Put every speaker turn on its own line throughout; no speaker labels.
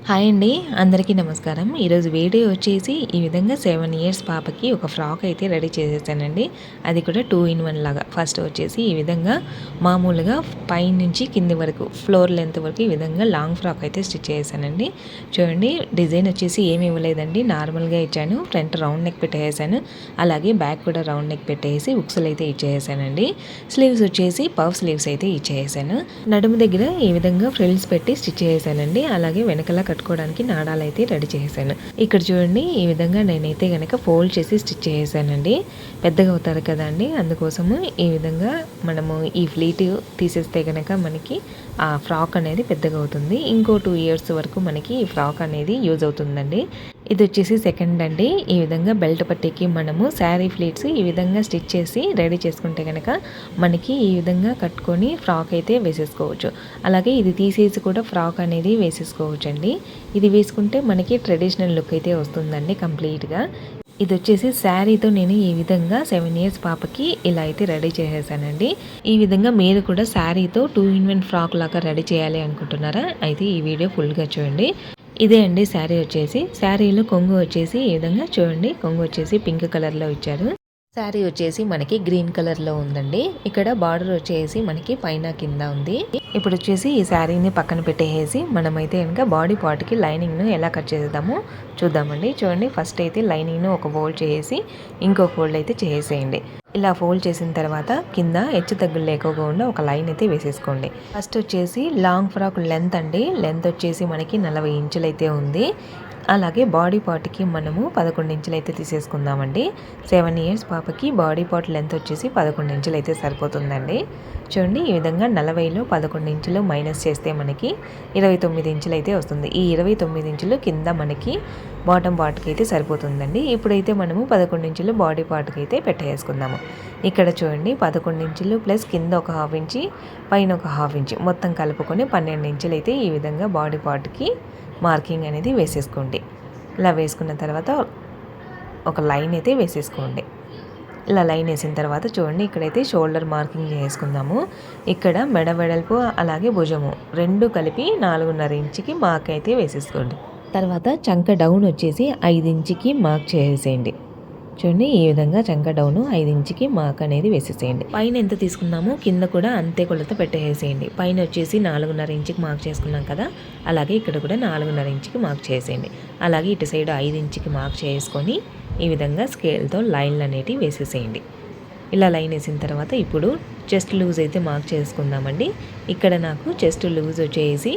Hi అండి, అందరికీ నమస్కారం. ఈరోజు వీడియో వచ్చేసి ఈ విధంగా 7 ఇయర్స్ పాపకి ఒక ఫ్రాక్ అయితే రెడీ చేసేసానండి. అది కూడా 2 in 1 లాగా. ఫస్ట్ వచ్చేసి ఈ విధంగా మామూలుగా పైనుంచి కింది వరకు ఫ్లోర్ లెంత్ వరకు ఈ విధంగా లాంగ్ ఫ్రాక్ అయితే స్టిచ్ చేసానండి. చూడండి, డిజైన్ వచ్చేసి ఏమి ఇవ్వలేదండి, నార్మల్గా ఇచ్చాను. ఫ్రంట్ రౌండ్ నెక్ పెట్టేసాను, అలాగే బ్యాక్ కూడా రౌండ్ నెక్ పెట్టేసి ఉక్సులు అయితే ఇచ్చేసానండి. స్లీవ్స్ వచ్చేసి పఫ్ స్లీవ్స్ అయితే ఇచ్చేసాను. నడుము దగ్గర ఈ విధంగా ఫ్రిల్స్ పెట్టి స్టిచ్ చేసానండి. అలాగే వెనకలా కట్టుకోవడానికి నాడాలు అయితే రెడీ చేశాను. ఇక్కడ చూడండి, ఈ విధంగా నేనైతే గనక ఫోల్డ్ చేసి స్టిచ్ చేసానండి. పెద్దగా అవుతారు కదండి, అందుకోసము ఈ విధంగా మనము ఈ ఫ్లీట్ తీసేస్తే గనక మనకి ఆ ఫ్రాక్ అనేది పెద్దగా అవుతుంది. ఇంకో 2 years వరకు మనకి ఈ ఫ్రాక్ అనేది యూజ్ అవుతుందండి. ఇది వచ్చేసి సెకండ్ అండి. ఈ విధంగా బెల్ట్ పట్టీకి మనము శారీ ఫ్లీట్స్ ఈ విధంగా స్టిచ్ చేసి రెడీ చేసుకుంటే కనుక మనకి ఈ విధంగా కట్టుకొని ఫ్రాక్ అయితే వేసేసుకోవచ్చు. అలాగే ఇది తీసేసి కూడా ఫ్రాక్ అనేది వేసేసుకోవచ్చు అండి. ఇది వేసుకుంటే మనకి ట్రెడిషనల్ లుక్ అయితే వస్తుందండి కంప్లీట్గా. ఇది వచ్చేసి శారీతో నేను ఈ విధంగా 7 years పాపకి ఇలా అయితే రెడీ చేసేసానండి. ఈ విధంగా మీరు కూడా శారీతో 2 in 1 ఫ్రాక్ లాగా రెడీ చేయాలి అనుకుంటున్నారా? అయితే ఈ వీడియో ఫుల్గా చూడండి. ఇదే అండి శారీ వచ్చేసి. శారీలో కొంగు వచ్చేసి ఈ విధంగా చూడండి, కొంగు వచ్చేసి పింక్ కలర్లో ఇచ్చారు. శారీ వచ్చేసి మనకి గ్రీన్ కలర్లో ఉందండి. ఇక్కడ బార్డర్ వచ్చేసి మనకి పైన కింద ఉంది. ఇప్పుడు వచ్చేసి ఈ శారీని పక్కన పెట్టేసి మనమైతే కనుక బాడీ పార్ట్కి లైనింగ్ను ఎలా కట్ చేద్దామో చూద్దామండి. చూడండి, ఫస్ట్ అయితే లైనింగ్ను ఒక ఫోల్డ్ చేసి ఇంకో ఫోల్డ్ అయితే చేసేయండి. ఇలా ఫోల్డ్ చేసిన తర్వాత కింద హెచ్చు తగ్గులు లేకోకుండా ఒక లైన్ అయితే వేసేసుకోండి. ఫస్ట్ వచ్చేసి లాంగ్ ఫ్రాక్ లెంత్ అండి. లెంత్ వచ్చేసి మనకి 40 ఇంచులు అయితే ఉంది. అలాగే బాడీ పార్ట్కి మనము 11 ఇంచులు అయితే తీసేసుకుందామండి. 7 years పాపకి బాడీ పార్ట్ లెంత్ వచ్చేసి 11 ఇంచులు అయితే సరిపోతుందండి. చూడండి, ఈ విధంగా 40లో 11 ఇంచులు మైనస్ చేస్తే మనకి 29 ఇంచులు అయితే వస్తుంది. ఈ 29 ఇంచులు కింద మనకి బాటమ్ పార్ట్కి అయితే సరిపోతుందండి. ఇప్పుడైతే మనము 11 ఇంచులు బాడీ పార్ట్కి అయితే పెట్టేసుకుందాము. ఇక్కడ చూడండి, 11 ఇంచులు ప్లస్ కింద ఒక 1/2 ఇంచి పైన ఒక 1/2 ఇంచి మొత్తం కలుపుకొని 12 ఇంచులు అయితే ఈ విధంగా బాడీ పార్ట్కి మార్కింగ్ అనేది వేసేసుకోండి. ఇలా వేసుకున్న తర్వాత ఒక లైన్ అయితే వేసేసుకోండి. ఇలా లైన్ వేసిన తర్వాత చూడండి, ఇక్కడైతే షోల్డర్ మార్కింగ్ చేసుకుందాము. ఇక్కడ మెడ వెడల్పు అలాగే భుజము రెండు కలిపి 4.5 ఇంచుకి మార్క్ అయితే వేసేసుకోండి. తర్వాత చంక డౌన్ వచ్చేసి 5 ఇంచుకి మార్క్ చేసేయండి. చూడండి, ఈ విధంగా చంక డౌన్ 5 ఇంచుకి మార్క్ అనేది వేసేసేయండి. పైన ఎంత తీసుకున్నామో కింద కూడా అంతే కొలత పెట్టేసేయండి. పైన వచ్చేసి 4.5 ఇంచుకి మార్క్ చేసుకున్నాం కదా, అలాగే ఇక్కడ కూడా 4.5 ఇంచుకి మార్క్ చేసేయండి. అలాగే ఇటు సైడ్ 5 ఇంచుకి మార్క్ చేసుకొని ఈ విధంగా స్కేల్తో లైన్లు అనేటివి వేసేసేయండి. ఇలా లైన్ వేసిన తర్వాత ఇప్పుడు చెస్ట్ లూజ్ అయితే మార్క్ చేసుకుందామండి. ఇక్కడ నాకు చెస్ట్ లూజ్ వచ్చేసి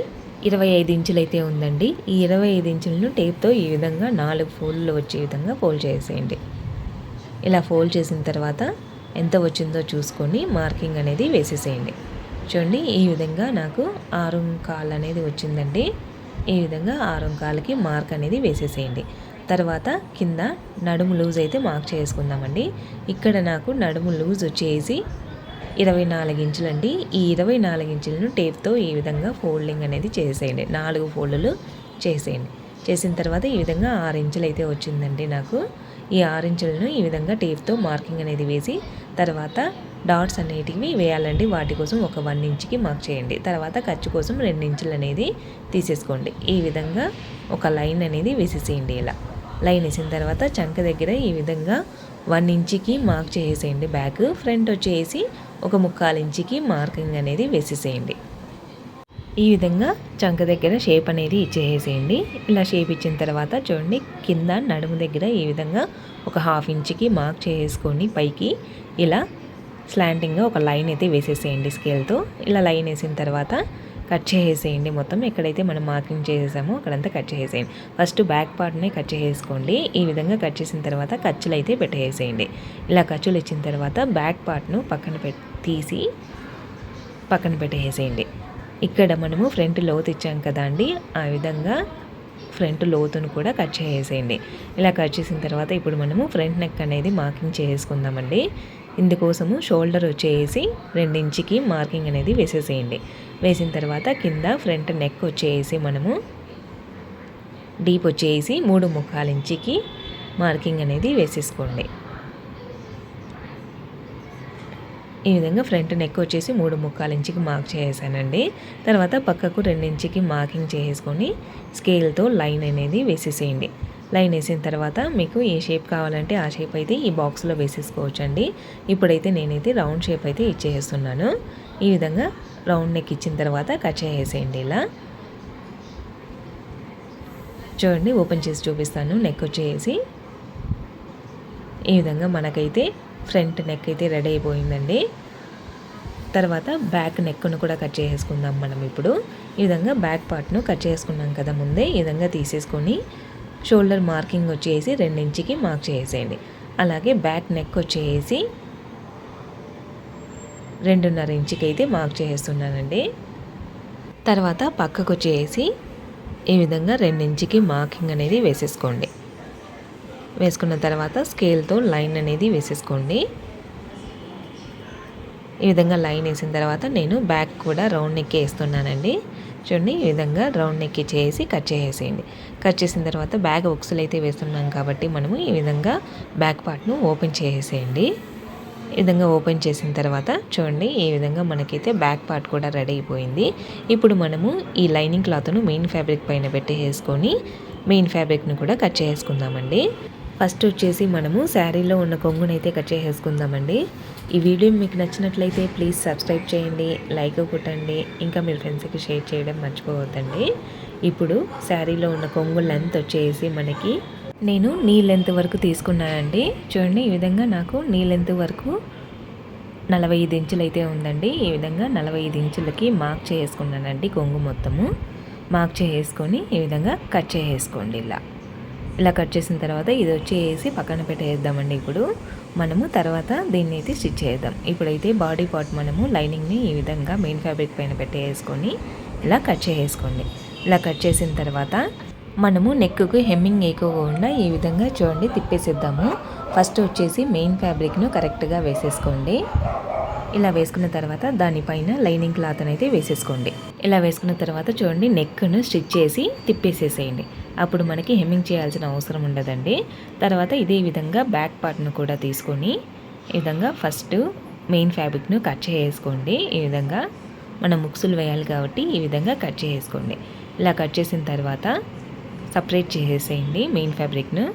25 ఇంచులు అయితే ఉందండి. ఈ 25 ఇంచులను టేప్తో ఈ విధంగా 4 ఫోల్డ్లు వచ్చే విధంగా ఫోల్డ్ చేసేయండి. ఇలా ఫోల్డ్ చేసిన తర్వాత ఎంత వచ్చిందో చూసుకొని మార్కింగ్ అనేది వేసేసేయండి. చూడండి, ఈ విధంగా నాకు 6.25 అనేది వచ్చిందండి. ఈ విధంగా 6.25కి మార్క్ అనేది వేసేసేయండి. తర్వాత కింద నడుము లూజ్ అయితే మార్క్ చేసుకుందామండి. ఇక్కడ నాకు నడుము లూజ్ వచ్చేసి 24 ఇంచులండి. ఈ 24 ఇంచులను టేప్తో ఈ విధంగా ఫోల్డింగ్ అనేది చేసేయండి. 4 ఫోల్డ్లు చేసేయండి. చేసిన తర్వాత ఈ విధంగా 6 ఇంచులు అయితే వచ్చిందండి నాకు. ఈ 6 ఇంచులను ఈ విధంగా టేప్తో మార్కింగ్ అనేది వేసి తర్వాత డాట్స్ అనేటివి వేయాలండి. వాటి కోసం ఒక 1 ఇంచుకి మార్క్ చేయండి. తర్వాత ఖర్చు కోసం 2 ఇంచులు అనేది తీసేసుకోండి. ఈ విధంగా ఒక లైన్ అనేది వేసేసేయండి. ఇలా లైన్ వేసిన తర్వాత చంక దగ్గర ఈ విధంగా 1 ఇంచుకి మార్క్ చేసేయండి. బ్యాక్ ఫ్రంట్ వచ్చేసి ఒక 1/4 ఇంచుకి మార్కింగ్ అనేది వేసేసేయండి. ఈ విధంగా చంక దగ్గర షేప్ అనేది ఇచ్చేసేయండి. ఇలా షేప్ ఇచ్చిన తర్వాత చూడండి, కింద నడుము దగ్గర ఈ విధంగా ఒక 1/2 ఇంచుకి మార్క్ చేసుకొని పైకి ఇలా స్లాంటింగ్గా ఒక లైన్ అయితే వేసేసేయండి స్కేల్తో. ఇలా లైన్ వేసిన తర్వాత కట్ చేసేయండి. మొత్తం ఎక్కడైతే మనం మార్కింగ్ చేసేసామో అక్కడంతా కట్ చేసేయండి. ఫస్ట్ బ్యాక్ పార్ట్ని కట్ చేసుకోండి. ఈ విధంగా కట్ చేసిన తర్వాత ఖర్చులు అయితే పెట్టేసేయండి. ఇలా ఖర్చులు ఇచ్చిన తర్వాత బ్యాక్ పార్ట్ను తీసి పక్కన పెట్టేసేయండి. ఇక్కడ మనము ఫ్రంట్ లోతు ఇచ్చాం కదా అండి, ఆ విధంగా ఫ్రంట్ లోతును కూడా కట్ చేసేయండి. ఇలా కట్ చేసిన తర్వాత ఇప్పుడు మనము ఫ్రంట్ నెక్ అనేది మార్కింగ్ చేసుకుందామండి. ఇందుకోసము షోల్డర్ వచ్చేసి 2 ఇంచుకి మార్కింగ్ అనేది వేసేసేయండి. వేసిన తర్వాత కింద ఫ్రంట్ నెక్ వచ్చేసి మనము డీప్ వచ్చేసి 3.25 ఇంచుకి మార్కింగ్ అనేది వేసేసుకోండి. ఈ విధంగా ఫ్రంట్ నెక్ వచ్చేసి 3/4 ఇంచుకి మార్క్ చేసానండి. తర్వాత పక్కకు 2 ఇంచుకి మార్కింగ్ చేసుకొని స్కేల్తో లైన్ అనేది వేసేసేయండి. లైన్ వేసిన తర్వాత మీకు ఏ షేప్ కావాలంటే ఆ షేప్ అయితే ఈ బాక్స్లో వేసేసుకోవచ్చండి. ఇప్పుడైతే నేనైతే రౌండ్ షేప్ అయితే ఇచ్చేస్తున్నాను. ఈ విధంగా రౌండ్ నెక్ ఇచ్చిన తర్వాత కట్ చేసేయండి. ఇలా చూడండి, ఓపెన్ చేసి చూపిస్తాను. నెక్ వచ్చేసి ఈ విధంగా మనకైతే ఫ్రంట్ నెక్ అయితే రెడీ అయిపోయిందండి. తర్వాత బ్యాక్ నెక్ను కూడా కట్ చేసుకుందాం మనం ఇప్పుడు. ఈ విధంగా బ్యాక్ పార్ట్ను కట్ చేసుకున్నాం కదా ముందే, ఈ విధంగా తీసేసుకొని షోల్డర్ మార్కింగ్ వచ్చేసి 2 ఇంచుకి మార్క్ చేసేయండి. అలాగే బ్యాక్ నెక్ వచ్చేసి 2.5 ఇంచుకి అయితే మార్క్ చేస్తున్నానండి. తర్వాత పక్కకు వచ్చేసి ఈ విధంగా 2 ఇంచుకి మార్కింగ్ అనేది వేసేసుకోండి. వేసుకున్న తర్వాత స్కేల్తో లైన్ అనేది వేసేసుకోండి. ఈ విధంగా లైన్ వేసిన తర్వాత నేను బ్యాక్ కూడా రౌండ్ నెక్ వేస్తున్నానండి. చూడండి, ఈ విధంగా రౌండ్ నెక్ చేసి కట్ చేసేయండి. కట్ చేసిన తర్వాత బ్యాక్ ఉక్సులు అయితే వేస్తున్నాం కాబట్టి మనము ఈ విధంగా బ్యాక్ పార్ట్ను ఓపెన్ చేసేయండి. ఈ విధంగా ఓపెన్ చేసిన తర్వాత చూడండి, ఈ విధంగా మనకైతే బ్యాక్ పార్ట్ కూడా రెడీ అయిపోయింది. ఇప్పుడు మనము ఈ లైనింగ్ క్లాత్ను మెయిన్ ఫ్యాబ్రిక్ పైన పెట్టేసుకొని మెయిన్ ఫ్యాబ్రిక్ను కూడా కట్ చేసుకుందామండి. ఫస్ట్ వచ్చేసి మనము శారీలో ఉన్న కొంగునైతే కట్ చేసేసుకుందామండి. ఈ వీడియో మీకు నచ్చినట్లయితే ప్లీజ్ సబ్స్క్రైబ్ చేయండి, లైక్ కొట్టండి, ఇంకా మీ ఫ్రెండ్స్కి షేర్ చేయడం మర్చిపోవద్దండి. ఇప్పుడు శారీలో ఉన్న కొంగు లెంత్ వచ్చేసి మనకి నేను నీ లెంత్ వరకు తీసుకున్నానండి. చూడండి, ఈ విధంగా నాకు నీ లెంత్ వరకు 45 ఇంచులు అయితే ఉందండి. ఈ విధంగా 45 ఇంచులకి మార్క్ చేసుకున్నానండి. కొంగు మొత్తము మార్క్ చేసుకొని ఈ విధంగా కట్ చేసుకోండి. ఇలా కట్ చేసిన తర్వాత ఇది వచ్చేసి పక్కన పెట్టేద్దామండి. ఇప్పుడు మనము తర్వాత దీన్ని అయితే స్టిచ్ చేద్దాం. ఇప్పుడైతే బాడీ పార్ట్ మనము లైనింగ్ని ఈ విధంగా మెయిన్ ఫ్యాబ్రిక్ పైన పెట్టేసుకొని ఇలా కట్ చేసుకోండి. ఇలా కట్ చేసిన తర్వాత మనము నెక్కు హెమ్మింగ్ వేయకుండా ఈ విధంగా చూడండి తిప్పేసేద్దాము. ఫస్ట్ వచ్చేసి మెయిన్ ఫ్యాబ్రిక్ను కరెక్ట్గా వేసేసుకోండి. ఇలా వేసుకున్న తర్వాత దానిపైన లైనింగ్ క్లాత్ అయితే వేసేసుకోండి. ఇలా వేసుకున్న తర్వాత చూడండి, నెక్ను స్టిచ్ చేసి తిప్పేసేసేయండి. అప్పుడు మనకి హెమ్మింగ్ చేయాల్సిన అవసరం ఉండదండి. తర్వాత ఇదే విధంగా బ్యాక్ పార్ట్ను కూడా తీసుకొని ఈ విధంగా ఫస్ట్ మెయిన్ ఫ్యాబ్రిక్ను కట్ చేసుకోండి. ఈ విధంగా మనం ముక్సులు వేయాలి కాబట్టి ఈ విధంగా కట్ చేసుకోండి. ఇలా కట్ చేసిన తర్వాత సపరేట్ చేసేసేయండి మెయిన్ ఫ్యాబ్రిక్ను.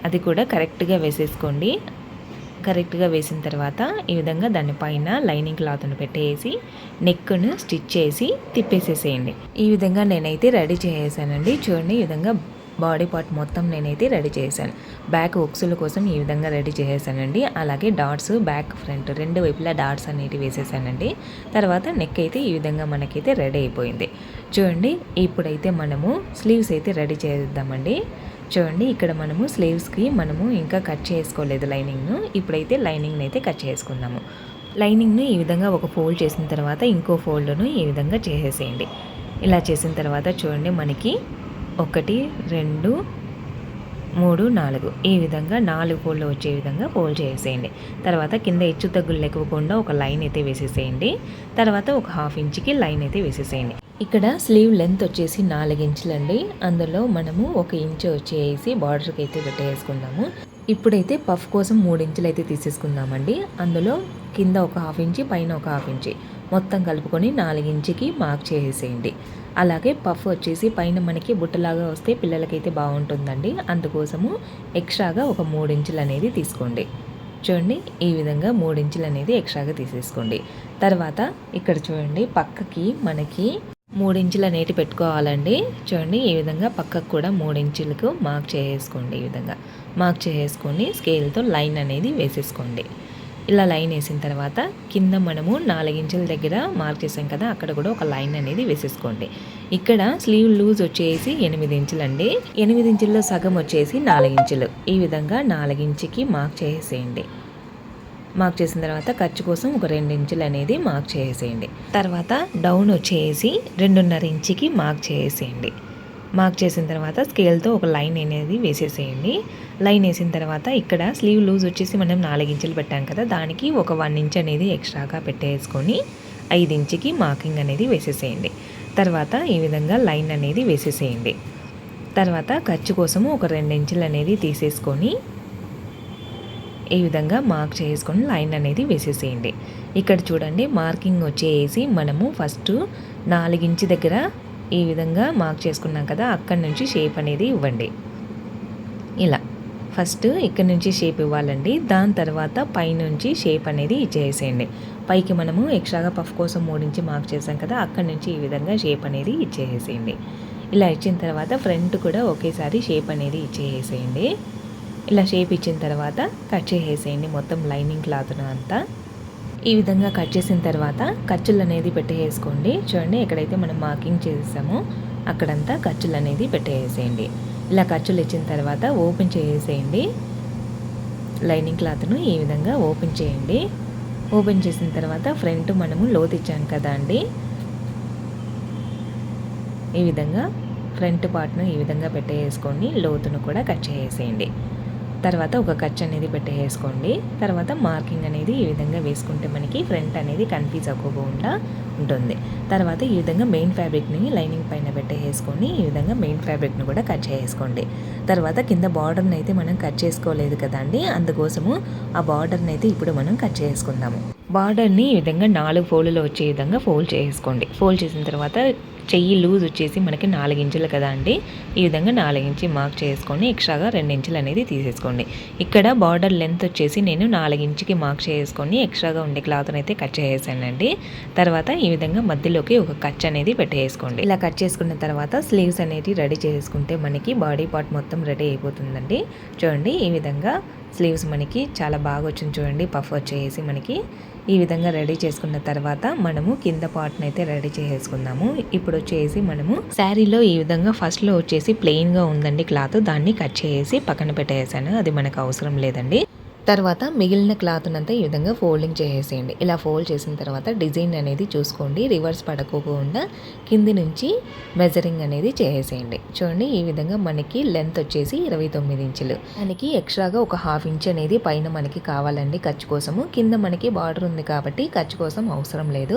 అది కూడా కరెక్ట్గా వేసేసుకోండి. కరెక్ట్గా వేసిన తర్వాత ఈ విధంగా దానిపైన లైనింగ్ క్లాత్ను పెట్టేసి నెక్ను స్టిచ్ చేసి తిప్పేసేసేయండి. ఈ విధంగా నేనైతే రెడీ చేసేసానండి. చూడండి, ఈ విధంగా బాడీ పార్ట్ మొత్తం నేనైతే రెడీ చేశాను. బ్యాక్ ఉక్సుల కోసం ఈ విధంగా రెడీ చేసేసానండి. అలాగే డాట్స్ బ్యాక్ ఫ్రంట్ 2 వైపులా డాట్స్ అనేవి వేసేసానండి. తర్వాత నెక్ అయితే ఈ విధంగా మనకైతే రెడీ అయిపోయింది. చూడండి, ఇప్పుడైతే మనము స్లీవ్స్ అయితే రెడీ చేద్దామండి. చూడండి, ఇక్కడ మనము స్లీవ్స్కి మనము ఇంకా కట్ చేసుకోలేదు లైనింగ్ను. ఇప్పుడైతే లైనింగ్ని అయితే కట్ చేసుకుందాము. లైనింగ్ను ఈ విధంగా ఒక ఫోల్డ్ చేసిన తర్వాత ఇంకో ఫోల్డ్ను ఈ విధంగా చేసేసేయండి. ఇలా చేసిన తర్వాత చూడండి, మనకి 1 2 3 4 ఈ విధంగా 4 ఫోల్డ్లు వచ్చే విధంగా ఫోల్డ్ చేసేయండి. తర్వాత కింద హెచ్చు తగ్గులు లేకుండా ఒక లైన్ అయితే వేసేసేయండి. తర్వాత ఒక 1/2 ఇంచుకి లైన్ అయితే వేసేసేయండి. ఇక్కడ స్లీవ్ లెంత్ వచ్చేసి 4 ఇంచులండి. అందులో మనము 1 ఇంచు వచ్చేసి బార్డర్కి అయితే పెట్టేసుకుందాము. ఇప్పుడైతే పఫ్ కోసం 3 ఇంచులు అయితే తీసేసుకుందామండి. అందులో కింద ఒక 1/2 ఇంచు, పైన ఒక 1/2 ఇంచు మొత్తం కలుపుకొని 4 ఇంచుకి మార్క్ చేసేయండి. అలాగే పఫ్ వచ్చేసి పైన మనకి బుట్టలాగా వస్తే పిల్లలకైతే బాగుంటుందండి. అందుకోసము ఎక్స్ట్రాగా ఒక 3 ఇంచులు అనేది తీసుకోండి. చూడండి, ఈ విధంగా 3 ఇంచులు అనేది ఎక్స్ట్రాగా తీసేసుకోండి. తర్వాత ఇక్కడ చూడండి, పక్కకి మనకి 3 ఇంచుల నేటి పెట్టుకోవాలండి. చూడండి, ఈ విధంగా పక్కకు కూడా 3 ఇంచులకు మార్క్ చేసుకోండి. ఈ విధంగా మార్క్ చేసుకొని స్కేల్తో లైన్ అనేది వేసేసుకోండి. ఇలా లైన్ వేసిన తర్వాత కింద మనము 4 ఇంచుల దగ్గర మార్క్ చేసాం కదా, అక్కడ కూడా ఒక లైన్ అనేది వేసేసుకోండి. ఇక్కడ స్లీవ్ లూజ్ వచ్చేసి 8 ఇంచులండి. 8 ఇంచుల్లో సగం వచ్చేసి 4 ఇంచులు. ఈ విధంగా 4 ఇంచుకి మార్క్ చేసేయండి. మార్క్ చేసిన తర్వాత ఖర్చు కోసం ఒక 2 ఇంచులు అనేది మార్క్ చేసేయండి. తర్వాత డౌన్ వచ్చేసి 2.5 ఇంచుకి మార్క్ చేసేయండి. మార్క్ చేసిన తర్వాత స్కేల్తో ఒక లైన్ అనేది వేసేసేయండి. లైన్ వేసిన తర్వాత ఇక్కడ స్లీవ్ లూజ్ వచ్చేసి మనం 4 ఇంచులు పెట్టాం కదా, దానికి ఒక 1 ఇంచ్ అనేది ఎక్స్ట్రాగా పెట్టేసుకొని 5 ఇంచుకి మార్కింగ్ అనేది వేసేసేయండి. తర్వాత ఈ విధంగా లైన్ అనేది వేసేసేయండి. తర్వాత ఖర్చు కోసము ఒక 2 ఇంచులు అనేది తీసేసుకొని ఈ విధంగా మార్క్ చేసుకొని లైన్ అనేది వేసేసేయండి. ఇక్కడ చూడండి మార్కింగ్ వచ్చేసి మనము ఫస్ట్ 4 ఇంచు దగ్గర ఈ విధంగా మార్క్ చేసుకున్నాం కదా, అక్కడి నుంచి షేప్ అనేది ఇవ్వండి. ఇలా ఫస్ట్ ఇక్కడ నుంచి షేప్ ఇవ్వాలండి. దాని తర్వాత పైనుంచి షేప్ అనేది ఇచ్చేసేయండి. పైకి మనము ఎక్స్ట్రాగా పఫ్ కోసం 3 ఇంచు మార్క్ చేసాం కదా, అక్కడి నుంచి ఈ విధంగా షేప్ అనేది ఇచ్చేసేయండి. ఇలా ఇచ్చిన తర్వాత ఫ్రంట్ కూడా ఒకేసారి షేప్ అనేది ఇచ్చేసేయండి. ఇలా షేప్ ఇచ్చిన తర్వాత కట్ చేసేయండి మొత్తం లైనింగ్ క్లాత్ను అంతా. ఈ విధంగా కట్ చేసిన తర్వాత ఖర్చులు అనేది పెట్టేసుకోండి. చూడండి ఎక్కడైతే మనం మార్కింగ్ చేసామో అక్కడంతా ఖర్చులు అనేది పెట్టేసేయండి. ఇలా ఖర్చులు ఇచ్చిన తర్వాత ఓపెన్ చేసేయండి. లైనింగ్ క్లాత్ను ఈ విధంగా ఓపెన్ చేయండి. ఓపెన్ చేసిన తర్వాత ఫ్రంట్ మనము లోతు ఇచ్చాం కదా అండి, ఈ విధంగా ఫ్రంట్ పార్ట్ను ఈ విధంగా పెట్టేసుకోండి. లోతును కూడా కట్ చేసేయండి. తర్వాత ఒక ఖర్చు అనేది పెట్టేసుకోండి. తర్వాత మార్కింగ్ అనేది ఈ విధంగా వేసుకుంటే మనకి ఫ్రంట్ అనేది కన్ఫ్యూజ్ అవ్వకుండా ఉంటుంది. తర్వాత ఈ విధంగా మెయిన్ ఫ్యాబ్రిక్ని లైనింగ్ పైన పెట్టేసుకొని ఈ విధంగా మెయిన్ ఫ్యాబ్రిక్ను కూడా కట్ చేసుకోండి. తర్వాత కింద బార్డర్ని అయితే మనం కట్ చేసుకోలేదు కదండి, అందుకోసము ఆ బార్డర్ని అయితే ఇప్పుడు మనం కట్ చేసుకుందాము. బార్డర్ని ఈ విధంగా 4 ఫోల్డ్లో వచ్చే విధంగా ఫోల్డ్ చేసుకోండి. ఫోల్డ్ చేసిన తర్వాత చెయ్యి లూజ్ వచ్చేసి మనకి 4 ఇంచులు కదా అండి, ఈ విధంగా 4 ఇంచు మార్క్ చేసుకొని ఎక్స్ట్రాగా 2 ఇంచులు అనేది తీసేసుకోండి. ఇక్కడ బార్డర్ లెంత్ వచ్చేసి నేను 4 ఇంచుకి మార్క్ చేసుకొని ఎక్స్ట్రాగా ఉండే క్లాత్ని అయితే కట్ చేసేసానండి. తర్వాత ఈ విధంగా మధ్యలోకి ఒక కట్ అనేది పెట్టేసుకోండి. ఇలా కట్ చేసుకున్న తర్వాత స్లీవ్స్ అనేది రెడీ చేసుకుంటే మనకి బాడీ పార్ట్ మొత్తం రెడీ అయిపోతుందండి. చూడండి ఈ విధంగా స్లీవ్స్ మనకి చాలా బాగా వచ్చింది. చూడండి పఫ్ వచ్చేసి మనకి ఈ విధంగా రెడీ చేసుకున్న తర్వాత మనము కింద పార్ట్ని అయితే రెడీ చేసుకుందాము. ఇప్పుడు వచ్చేసి మనము శారీలో ఈ విధంగా ఫస్ట్లో వచ్చేసి ప్లెయిన్గా ఉందండి క్లాత్, దాన్ని కట్ చేసి పక్కన పెట్టేసాను, అది మనకు అవసరం లేదండి. తర్వాత మిగిలిన క్లాత్నంతా ఈ విధంగా ఫోల్డింగ్ చేసేయండి. ఇలా ఫోల్డ్ చేసిన తర్వాత డిజైన్ అనేది చూసుకోండి, రివర్స్ పడకోకుండా కింది నుంచి మెజరింగ్ అనేది చేసేయండి. చూడండి ఈ విధంగా మనకి లెంత్ వచ్చేసి 29 ఇంచులు. దానికి ఎక్స్ట్రాగా ఒక 1/2 ఇంచ్ అనేది పైన మనకి కావాలండి ఖర్చు కోసము. కింద మనకి బార్డర్ ఉంది కాబట్టి ఖర్చు కోసం అవసరం లేదు.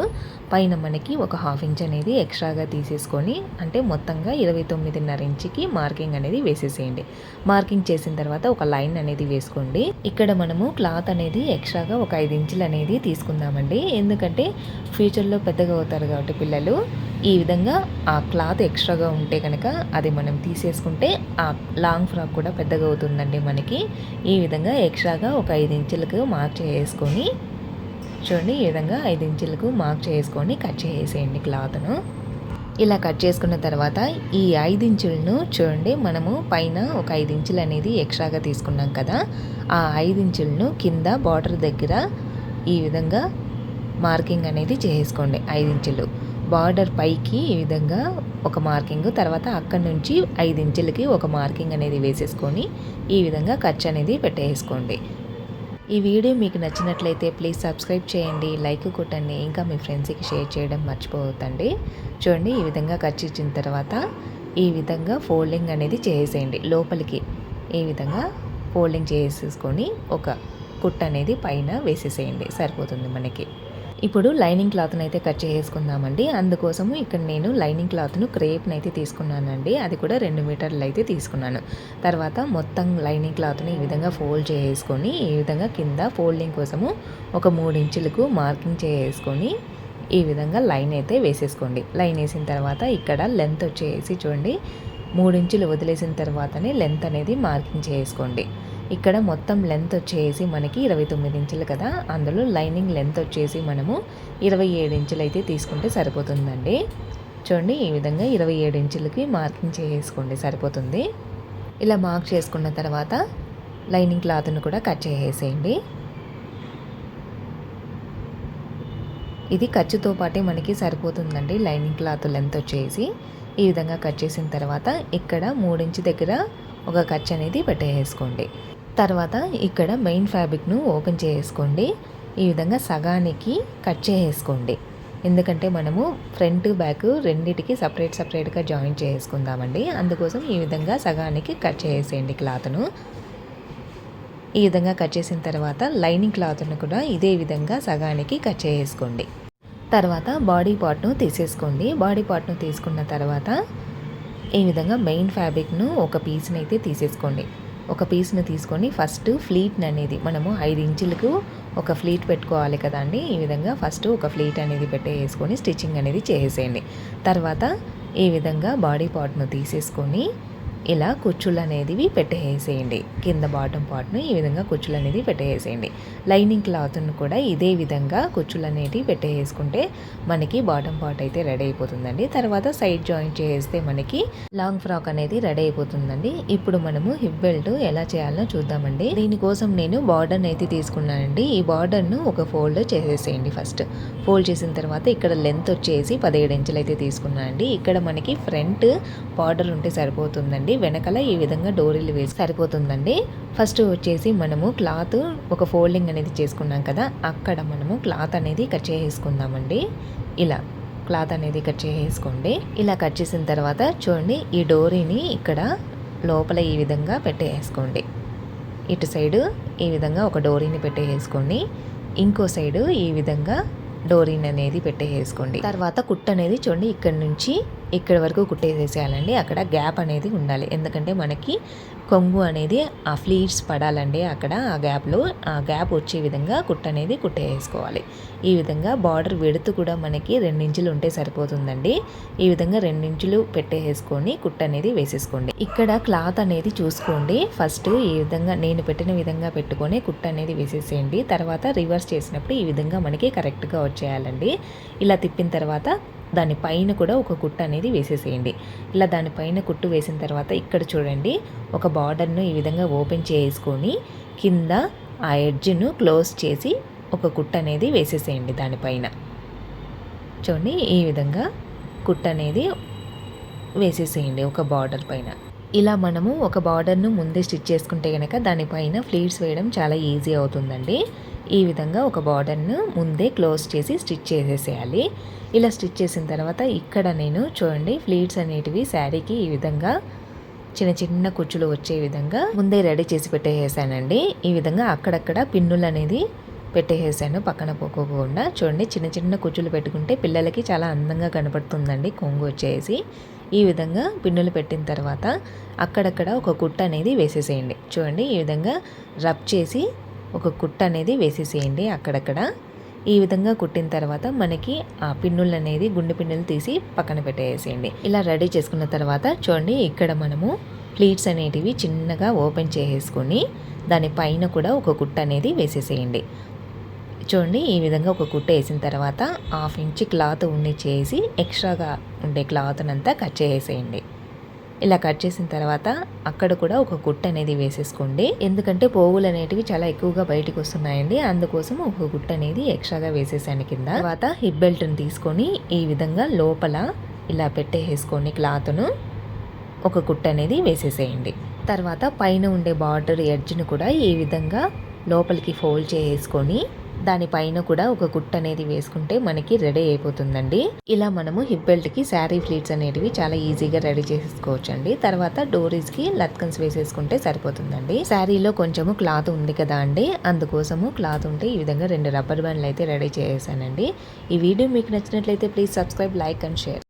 పైన మనకి ఒక 1/2 ఇంచ్ అనేది ఎక్స్ట్రాగా తీసేసుకొని అంటే మొత్తంగా 29.5 ఇంచుకి మార్కింగ్ అనేది వేసేసేయండి. మార్కింగ్ చేసిన తర్వాత ఒక లైన్ అనేది వేసుకోండి. ఇక్కడ మనము క్లాత్ అనేది ఎక్స్ట్రాగా ఒక 5 ఇంచులు అనేది తీసుకుందామండి. ఎందుకంటే ఫ్యూచర్లో పెద్దగా అవుతారు కాబట్టి పిల్లలు, ఈ విధంగా ఆ క్లాత్ ఎక్స్ట్రాగా ఉంటే కనుక అది మనం తీసేసుకుంటే ఆ లాంగ్ ఫ్రాక్ కూడా పెద్దగా అవుతుందండి మనకి. ఈ విధంగా ఎక్స్ట్రాగా ఒక 5 ఇంచులకు మార్క్ చేసుకొని చూడండి ఈ విధంగా 5 ఇంచులకు మార్క్ చేసుకొని కట్ చేసేయండి క్లాత్ను. ఇలా కట్ చేసుకున్న తర్వాత ఈ 5 ఇంచులను చూడండి మనము పైన ఒక 5 ఇంచులు అనేది ఎక్స్ట్రాగా తీసుకున్నాం కదా, ఆ 5 ఇంచులను కింద బార్డర్ దగ్గర ఈ విధంగా మార్కింగ్ అనేది చేసుకోండి. 5 ఇంచులు బార్డర్ పైకి ఈ విధంగా ఒక మార్కింగ్, తర్వాత అక్కడి నుంచి 5 ఇంచులకి ఒక మార్కింగ్ అనేది వేసేసుకొని ఈ విధంగా ఖర్చు అనేది పెట్టేసుకోండి. ఈ వీడియో మీకు నచ్చినట్లయితే ప్లీజ్ సబ్స్క్రైబ్ చేయండి, లైక్ కొట్టండి, ఇంకా మీ ఫ్రెండ్స్కి షేర్ చేయడం మర్చిపోవద్దండి. చూడండి ఈ విధంగా కట్ ఇచ్చిన తర్వాత ఈ విధంగా ఫోల్డింగ్ అనేది చేసేయండి. లోపలికి ఈ విధంగా ఫోల్డింగ్ చేసేసుకొని ఒక కుట్ అనేది పైన వేసేసేయండి, సరిపోతుంది మనకి. ఇప్పుడు లైనింగ్ క్లాత్ని అయితే కట్ చేసుకుందామండి. అందుకోసము ఇక్కడ నేను లైనింగ్ క్లాత్ను క్రేప్ని అయితే తీసుకున్నానండి, అది కూడా 2 మీటర్లు అయితే తీసుకున్నాను. తర్వాత మొత్తం లైనింగ్ క్లాత్ని ఈ విధంగా ఫోల్డ్ చేసుకొని ఈ విధంగా కింద ఫోల్డింగ్ కోసము ఒక 3 ఇంచులకు మార్కింగ్ చేసుకొని ఈ విధంగా లైన్ అయితే వేసేసుకోండి. లైన్ వేసిన తర్వాత ఇక్కడ లెంత్ వచ్చేసి చూడండి 3 ఇంచులు వదిలేసిన తర్వాతనే లెంత్ అనేది మార్కింగ్ చేసుకోండి. ఇక్కడ మొత్తం లెంత్ వచ్చేసి మనకి 29 ఇంచులు కదా, అందులో లైనింగ్ లెంత్ వచ్చేసి మనము 27 ఇంచులు అయితే తీసుకుంటే సరిపోతుందండి. చూడండి ఈ విధంగా 27 ఇంచులకి మార్కింగ్ చేసుకోండి, సరిపోతుంది. ఇలా మార్క్ చేసుకున్న తర్వాత లైనింగ్ క్లాత్ను కూడా కట్ చేసేయండి. ఇది ఖర్చుతో పాటే మనకి సరిపోతుందండి. లైనింగ్ క్లాత్ లెంత్ వచ్చేసి ఈ విధంగా కట్ చేసిన తర్వాత ఇక్కడ 3 ఇంచు దగ్గర ఒక ఖర్చు అనేది పెట్టేసుకోండి. తర్వాత ఇక్కడ మెయిన్ ఫ్యాబ్రిక్ను ఓపెన్ చేసుకోండి. ఈ విధంగా సగానికి కట్ చేసుకోండి, ఎందుకంటే మనము ఫ్రంట్ బ్యాక్ రెండిటికి సపరేట్గా జాయిన్ చేసుకుందామండి. అందుకోసం ఈ విధంగా సగానికి కట్ చేసేయండి క్లాత్ను. ఈ విధంగా కట్ చేసిన తర్వాత లైనింగ్ క్లాత్ను కూడా ఇదే విధంగా సగానికి కట్ చేసుకోండి. తర్వాత బాడీ పార్ట్ను తీసేసుకోండి. బాడీ పార్ట్ను తీసుకున్న తర్వాత ఈ విధంగా మెయిన్ ఫ్యాబ్రిక్ను ఒక పీస్ని అయితే తీసేసుకోండి. ఒక పీస్ని తీసుకొని ఫస్ట్ ఫ్లీట్ అనేది మనము 5 ఇంచులకు ఒక ఫ్లీట్ పెట్టుకోవాలి కదండి. ఈ విధంగా ఫస్ట్ ఒక ఫ్లీట్ అనేది పెట్టేసుకొని స్టిచ్చింగ్ అనేది చేసేయండి. తర్వాత ఈ విధంగా బాడీ పార్ట్ను తీసేసుకొని ఇలా కుచ్చులు అనేవి పెట్టేసేయండి. కింద బాటమ్ పార్ట్ను ఈ విధంగా కుచ్చులు అనేది పెట్టేసేయండి. లైనింగ్ క్లాత్ను కూడా ఇదే విధంగా కుచ్చులు అనేవి పెట్టేసుకుంటే మనకి బాటమ్ పార్ట్ అయితే రెడీ అయిపోతుందండి. తర్వాత సైడ్ జాయింట్ చేస్తే మనకి లాంగ్ ఫ్రాక్ అనేది రెడీ అయిపోతుందండి. ఇప్పుడు మనము హిప్ బెల్ట్ ఎలా చేయాలో చూద్దామండి. దీనికోసం నేను బార్డర్ అయితే తీసుకున్నానండి. ఈ బార్డర్ను ఒక ఫోల్డ్ చేసేసేయండి. ఫస్ట్ ఫోల్డ్ చేసిన తర్వాత ఇక్కడ లెంత్ వచ్చేసి 17 ఇంచులు అయితే తీసుకున్నానండి. ఇక్కడ మనకి ఫ్రంట్ బార్డర్ ఉంటే సరిపోతుందండి. వెనకాల ఈ విధంగా డోరీలు వేసి సరిపోతుందండి. ఫస్ట్ వచ్చేసి మనము క్లాత్ ఒక ఫోల్డింగ్ అనేది చేసుకున్నాం కదా, అక్కడ మనము క్లాత్ అనేది కట్ చేసుకుందామండి. ఇలా క్లాత్ అనేది కట్ చేసుకోండి. ఇలా కట్ చేసిన తర్వాత చూడండి, ఈ డోరీని ఇక్కడ లోపల ఈ విధంగా పెట్టేసుకోండి. ఇటు సైడు ఈ విధంగా ఒక డోరీని పెట్టేసుకోండి, ఇంకో సైడు ఈ విధంగా డోరీని అనేది పెట్టేసుకోండి. తర్వాత కుట్టు అనేది చూడండి ఇక్కడ నుంచి ఇక్కడ వరకు కుట్టేసేసేయాలండి. అక్కడ గ్యాప్ అనేది ఉండాలి, ఎందుకంటే మనకి కొంగు అనేది ఆ ఫ్లీట్స్ పడాలండి. అక్కడ ఆ గ్యాప్లో ఆ గ్యాప్ వచ్చే విధంగా కుట్టు అనేది కుట్టేసుకోవాలి. ఈ విధంగా బార్డర్ వెడుతు కూడా మనకి 2 ఇంచులు ఉంటే సరిపోతుందండి. ఈ విధంగా 2 ఇంచులు పెట్టేసుకొని కుట్టు అనేది వేసేసుకోండి. ఇక్కడ క్లాత్ అనేది చూసుకోండి. ఫస్ట్ ఈ విధంగా నేను పెట్టిన విధంగా పెట్టుకొని కుట్టు అనేది వేసేసేయండి. తర్వాత రివర్స్ చేసినప్పుడు ఈ విధంగా మనకి కరెక్ట్గా వచ్చేయాలండి. ఇలా తిప్పిన తర్వాత దానిపైన కూడా ఒక కుట్టు అనేది వేసేసేయండి. ఇలా దానిపైన కుట్టు వేసిన తర్వాత ఇక్కడ చూడండి, ఒక బార్డర్ను ఈ విధంగా ఓపెన్ చేసుకొని కింద ఆ ఎడ్జ్ను క్లోజ్ చేసి ఒక కుట్టు అనేది వేసేసేయండి. దానిపైన చూడండి ఈ విధంగా కుట్టు అనేది వేసేసేయండి ఒక బార్డర్ పైన. ఇలా మనము ఒక బార్డర్ను ముందే స్టిచ్ చేసుకుంటే కనుక దానిపైన ఫ్లీట్స్ వేయడం చాలా ఈజీ అవుతుందండి. ఈ విధంగా ఒక బార్డర్ను ముందే క్లోజ్ చేసి స్టిచ్ చేసేసేయాలి. ఇలా స్టిచ్ చేసిన తర్వాత ఇక్కడ నేను చూడండి ఫ్లీట్స్ అనేటివి శారీకి ఈ విధంగా చిన్న చిన్న కుచ్చులు వచ్చే విధంగా ముందే రెడీ చేసి పెట్టేసానండి. ఈ విధంగా అక్కడక్కడ పిన్నులు అనేది పెట్టేసాను పక్కన పోకోకుండా. చూడండి చిన్న చిన్న కుచ్చులు పెట్టుకుంటే పిల్లలకి చాలా అందంగా కనపడుతుందండి కొంగు వచ్చేసి. ఈ విధంగా పిన్నులు పెట్టిన తర్వాత అక్కడక్కడ ఒక కుట్టు అనేది వేసేసేయండి. చూడండి ఈ విధంగా రబ్ చేసి ఒక కుట్టు అనేది వేసేసేయండి అక్కడక్కడ. ఈ విధంగా కుట్టిన తర్వాత మనకి ఆ పిన్నులు అనేది గుండె పిన్నులు తీసి పక్కన పెట్టేసేయండి. ఇలా రెడీ చేసుకున్న తర్వాత చూడండి ఇక్కడ మనము ప్లీట్స్ అనేటివి చిన్నగా ఓపెన్ చేసేసుకొని దానిపైన కూడా ఒక కుట్టు అనేది వేసేసేయండి. చూడండి ఈ విధంగా ఒక కుట్టు వేసిన తర్వాత 1/2 ఇంచ్ క్లాత్ ఉండి చేసి ఎక్స్ట్రాగా ఉండే క్లాత్నంతా కట్ చేసేయండి. ఇలా కట్ చేసిన తర్వాత అక్కడ కూడా ఒక కుట్టు అనేది వేసేసుకోండి, ఎందుకంటే పోగులు అనేటివి చాలా ఎక్కువగా బయటకు వస్తున్నాయండి. అందుకోసం ఒక కుట్టు అనేది ఎక్స్ట్రాగా వేసేసాను కింద. తర్వాత హిప్ బెల్ట్ని తీసుకొని ఈ విధంగా లోపల ఇలా పెట్టేసుకొని క్లాత్ను ఒక కుట్టు అనేది వేసేసేయండి. తర్వాత పైన ఉండే బార్డర్ ఎడ్జ్ను కూడా ఈ విధంగా లోపలికి ఫోల్డ్ చేసుకొని దానిపైన కూడా ఒక కుట్టు అనేది వేసుకుంటే మనకి రెడీ అయిపోతుందండి. ఇలా మనము హిప్ బెల్ట్కి శారీ ఫ్లీట్స్ అనేటివి చాలా ఈజీగా రెడీ చేసుకోవచ్చు అండి. తర్వాత డోరీస్కి లత్కన్స్ వేసేసుకుంటే సరిపోతుందండి. శారీలో కొంచెము క్లాత్ ఉంది కదా అండి, అందుకోసము క్లాత్ ఉంటే ఈ విధంగా 2 రబ్బర్ బ్యాండ్లు అయితే రెడీ చేసేసానండి. ఈ వీడియో మీకు నచ్చినట్లయితే please subscribe, like and share.